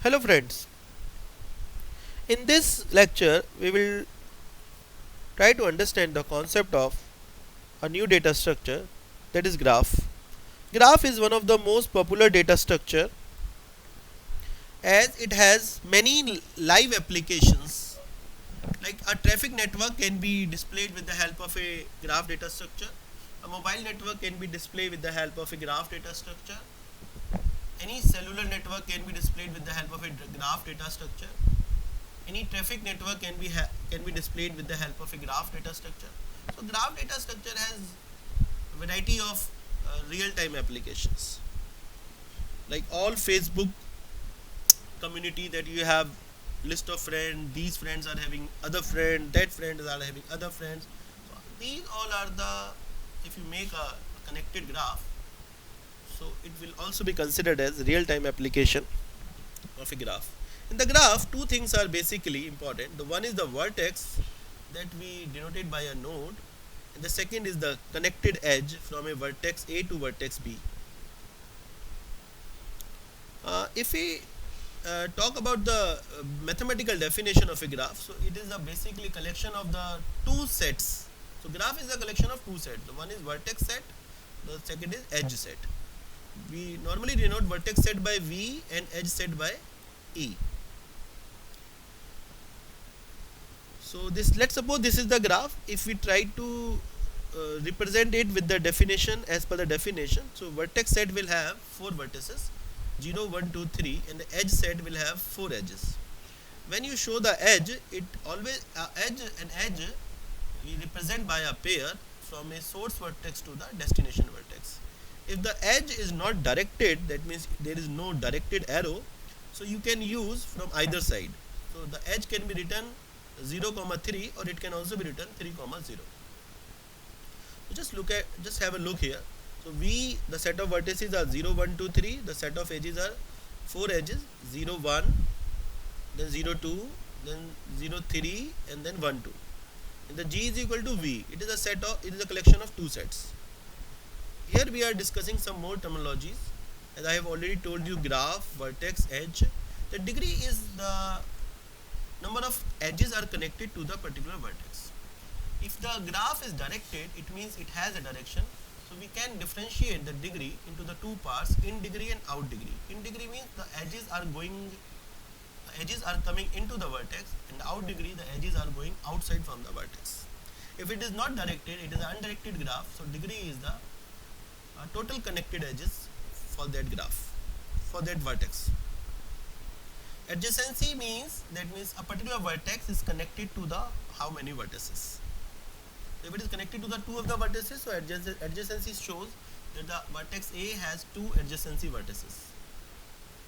Hello friends, in this lecture we will try to understand the concept of a new data structure, that is graph. Graph is one of the most popular data structure as it has many live applications. Like a traffic network can be displayed with the help of a graph data structure. A mobile network can be displayed with the help of a graph data structure. Any cellular network can be displayed with the help of a graph data structure. Any traffic network can be displayed with the help of a graph data structure. So graph data structure has a variety of real-time applications. Like all Facebook community that you have list of friends, these friends are having other friends, that friends are having other friends. So these all are the, if you make a connected graph, so it will also be considered as real-time application of a graph. In the graph, two things are basically important. The one is the vertex that we denoted by a node, and the second is the connected edge from a vertex A to vertex B. If we talk about the mathematical definition of a graph, so it is a basically collection of the two sets. So graph is a collection of two sets. The one is vertex set, the second is edge set. We normally denote vertex set by V and edge set by E. So this, let's suppose this is the graph. If we try to represent it with the definition as per the definition, so vertex set will have four vertices, 0, 1, 2, 3, and the edge set will have four edges. When you show the edge, it always edge we represent by a pair from a source vertex to the destination vertex. If the edge is not directed, that means there is no directed arrow, so you can use from either side. So the edge can be written 0, 3, or it can also be written 3, 0. So just have a look here. So V, the set of vertices are 0, 1, 2, 3. The set of edges are 4 edges, 0, 1, then 0, 2, then 0, 3, and then 1, 2. And the G is equal to V. It is a collection of two sets. Here we are discussing some more terminologies. As I have already told you, graph, vertex, edge. The degree is the number of edges are connected to the particular vertex. If the graph is directed, it means it has a direction. So we can differentiate the degree into the two parts, in degree and out degree. In degree means the edges are coming into the vertex, and out degree the edges are going outside from the vertex. If it is not directed, it is an undirected graph. So degree is the total connected edges for that graph, for that vertex. Adjacency means a particular vertex is connected to the how many vertices. So if it is connected to the two of the vertices, so adjacency shows that the vertex A has two adjacency vertices.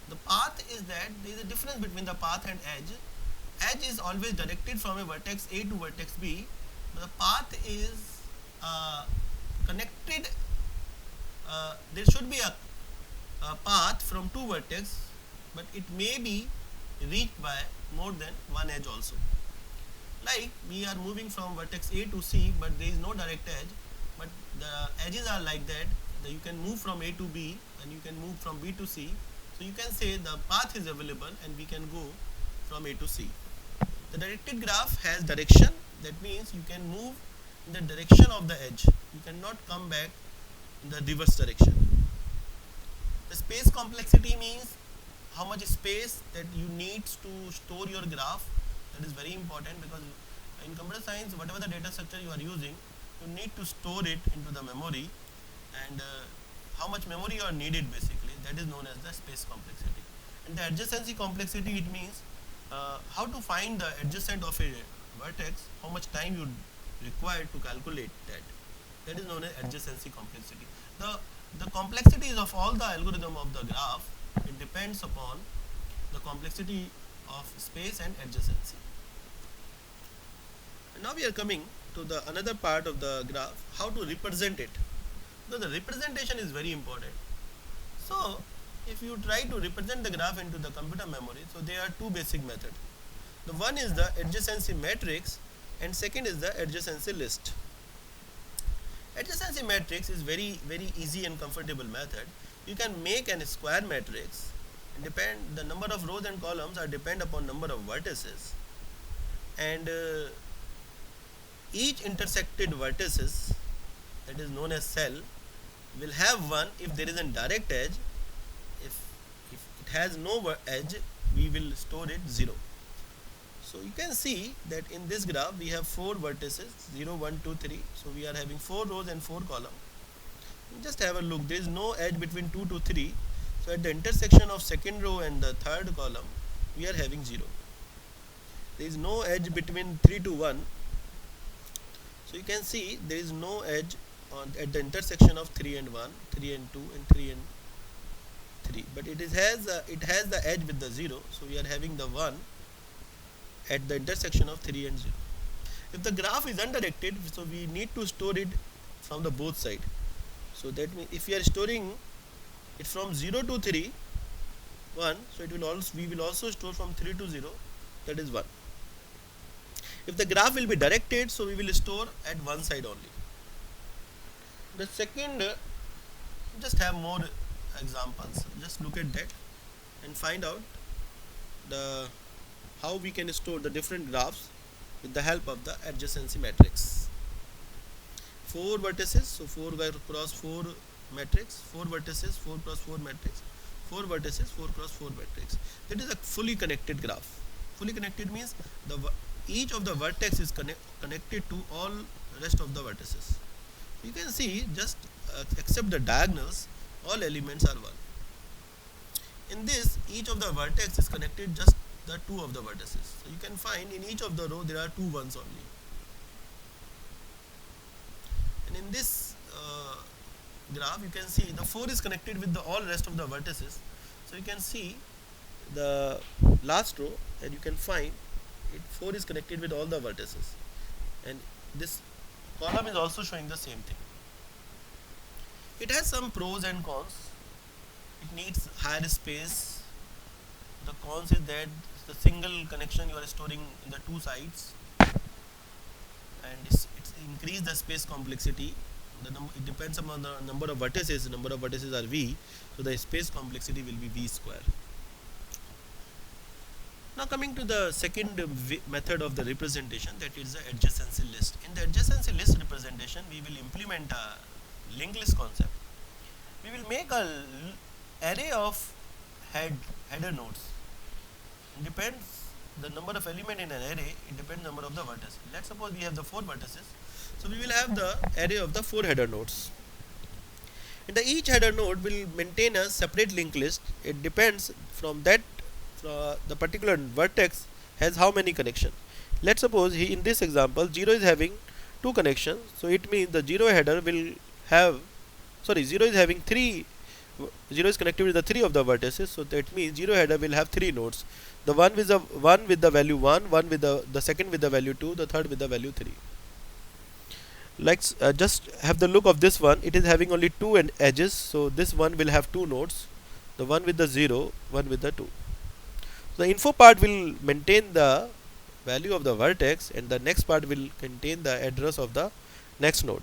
The path is that there is a difference between the path and edge. Edge is always directed from a vertex A to vertex B, but the path is connected. There should be a path from two vertices, but it may be reached by more than one edge also. Like we are moving from vertex A to C, but there is no direct edge, but the edges are like that you can move from A to B and you can move from B to C. So you can say the path is available and we can go from A to C. The directed graph has direction, that means you can move in the direction of the edge. You cannot come back in the reverse direction. The space complexity means how much space that you need to store your graph. That is very important, because in computer science, whatever the data structure you are using, you need to store it into the memory, and how much memory you are needed basically, that is known as the space complexity. And the adjacency complexity, it means how to find the adjacent of a vertex, how much time you require to calculate that. That is known as adjacency complexity. The complexities of all the algorithm of the graph, it depends upon the complexity of space and adjacency. And now we are coming to the another part of the graph, how to represent it. So the representation is very important. So if you try to represent the graph into the computer memory, so there are two basic methods. The one is the adjacency matrix, and second is the adjacency list. Adjacency matrix is very easy and comfortable method. You can make a square matrix The number of rows and columns are depend upon number of vertices, and each intersected vertices, that is known as cell, will have one if there is a direct edge. If if it has no edge, we will store it 0. So you can see that in this graph we have 4 vertices, 0 1 2 3. So we are having 4 rows and 4 columns. Just have a look, there is no edge between 2 to 3. So at the intersection of second row and the third column, we are having 0. There is no edge between 3 to 1. So you can see there is no edge at the intersection of 3 and 1, 3 and 2, and 3 and 3. But it has the edge with the 0. So we are having the 1 at the intersection of 3 and 0. If the graph is undirected, so we need to store it from the both side. So that means if we are storing it from 0 to 3, 1, so we will also store from 3 to 0, that is 1. If the graph will be directed, so we will store at one side only. The second, just have more examples. Just look at that and find out the how we can store the different graphs with the help of the adjacency matrix. 4 vertices, so 4 cross 4 matrix, 4 vertices, 4 cross 4 matrix, 4 vertices, 4 cross 4 matrix. That is a fully connected graph. Fully connected means each of the vertex is connected to all rest of the vertices. You can see just except the diagonals, all elements are 1. In this, each of the vertex is connected just the 2 of the vertices. So you can find in each of the row there are 2 ones only. And in this graph you can see the 4 is connected with the all rest of the vertices. So you can see the last row and you can find 4 is connected with all the vertices, and this column is also showing the same thing. It has some pros and cons. It needs higher space. The cons is that the single connection you are storing in the 2 sides, and it's increase the space complexity. It depends upon the number of vertices. The number of vertices are v, so the space complexity will be v square. Now coming to the second method of the representation, that is the adjacency list. In the adjacency list representation, we will implement a linked list concept. We will make a array of header nodes. It depends the number of element in an array. It depends number of the vertices. Let's suppose we have the 4 vertices. So we will have the array of the 4 header nodes. And each header node will maintain a separate linked list. It depends from that the particular vertex has how many connections. Let's suppose in this example 0 is having 2 connections, so it means the 0 header will have 0 is having 3, 0 is connected with the 3 of the vertices, so that means 0 header will have 3 nodes. The one with the value 1, one with the second with the value 2, the third with the value 3. Let's just have the look of this one. It is having only 2 edges, so this one will have 2 nodes, the one with the 0, one with the 2. The info part will maintain the value of the vertex, and the next part will contain the address of the next node.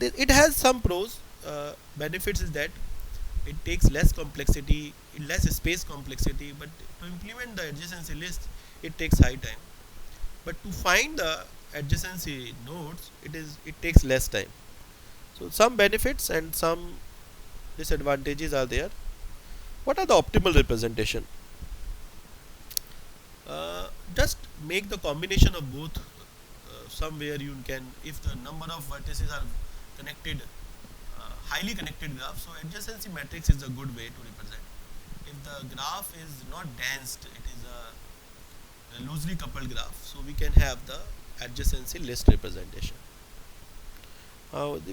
It has some pros. Benefits is that it takes less complexity, less space complexity, but to implement the adjacency list it takes high time. But to find the adjacency nodes, it takes less time. So some benefits and some disadvantages are there. What are the optimal representation? Just make the combination of both. Somewhere you can, if the number of vertices are connected, highly connected graph, so adjacency matrix is a good way to represent. If the graph is not dense, it is a loosely coupled graph, so we can have the adjacency list representation.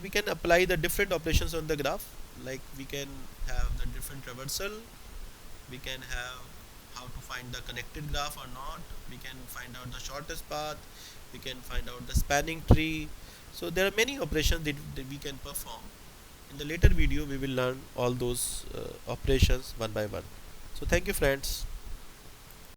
We can apply the different operations on the graph, like we can have the different traversal, we can have how to find the connected graph or not, we can find out the shortest path, we can find out the spanning tree. So there are many operations that we can perform. In the later video we will learn all those operations one by one. So thank you friends.